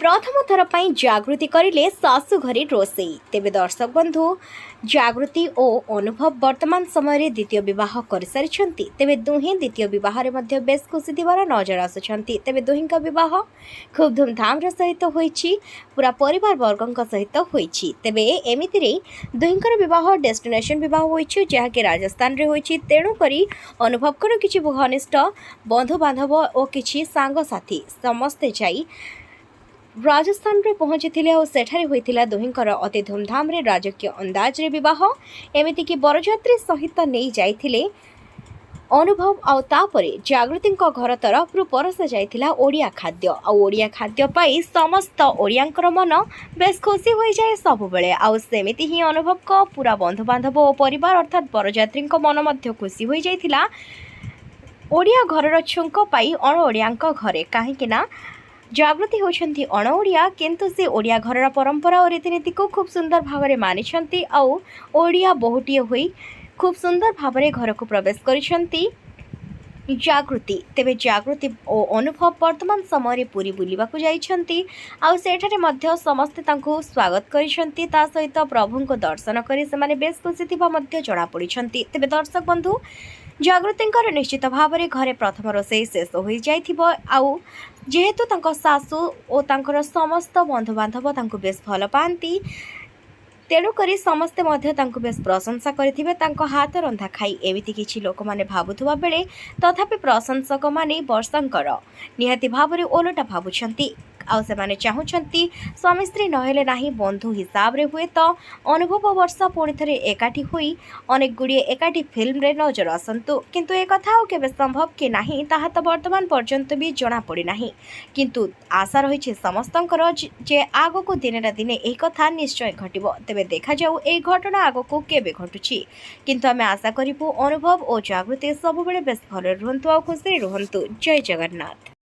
प्रथम थर पर जागृति करिले सासु घरे रोषे तेबे दर्शक बंधु जागृति और अनुभव वर्तमान समय द्वितीय बह कर सारी तेबे दुहें द्वितीय बहरे बेस खुशी थी नजर आसुंच तेबे दुहीं बह खूब धूमधाम सहित होईछि पूरा परिवार वर्ग सहित होईछि तेबे एमितिरे दुहींकर बह डेस्टिनेशन बह होईछि जहाँकि राजस्थान रे होईछि तेणु करी अनुभव कर किछि घनिष्ठ बंधु बांधव और किछि सांग साथी समस्ते जाई राजस्थान रे पहुंची सेठारे होइथिला दुहींकर अति धूमधाम रे राजकीय अंदाज रे विवाह एमिति कि बरजात्री सहित नहीं जाइथिले अनुभव आउ तापरे जागृतिंक घर तरफ परस जाइथिला ओडिया खाद्य आउ ओडिया खाद्य पाई समस्त ओडियांकर मन बेस खुशी हो जाए सब बेले आउ सेमिति ही अनुभव को पूरा बंधु बांधव और परिवार अर्थात बरजात्रींक मन मध्य खुशी हो जाइथिला ओडिया घरर छुंक पाई अण ओडियांक घरे काहेकि ना जागृति होती अण ओडिया किंतु से ओडिया घरर परंपरा और रीतिनीति को खूब सुंदर भाव में मानी आउ ओडिया बहुटीए हुई खूब सुंदर भाव में घर को प्रवेश करिसेंती जागृति तेबे जागृति और अनुभव वर्तमान समय पुरी बुलिबाकू जाइछंती आउ सेठारे मध्य समस्ते तांको स्वागत करिसेंती ता सहित प्रभु को दर्शन करी से माने बेस खुशी थिबा मध्य जणा पड़िछंती तेबे दर्शक बंधु जागृतिंकर निश्चित भाव में घरे प्रथम रोषे शेष हो जाइथिबो आउ जेहेतु तांको सासु और तांकर समस्त बंधु बांधव तांको बेस भल पाती तेणुकरी समस्ते मध्य तांको बेस प्रशंसा करिथिबे तांको हाथ रंधा खाई एमिति किछि लोक माने भाबुथुबा बेले तथापि प्रशंसक माने वर्षंकर निहाती भाव में ओलटा भाबुछंती आउ से माने चाहुछंती स्वामी स्त्री नहेले नाही बंधु हिसाब रे हुए तो अनुभव वर्षा पुणी थे एकाठी हुई अनेक गुड़िए एकाठी फिल्म रे नजर आसंतु किंतु ए कथा केबे संभव कि नाही ताहा तो वर्तमान पर्यंत भी जना पड़ी नाही किंतु आशा रही समस्तंकर जे आगो को दिने ना दिने ए कथा निश्चय घटिबो तेबे देखा जाऊ ए घटना आगो को केबे घटुची किंतु आमे आशा करिबु अनुभव और जागृति सब बेले बेस भले रुहंतु आ खुशी रुहंतु। जय जगन्नाथ।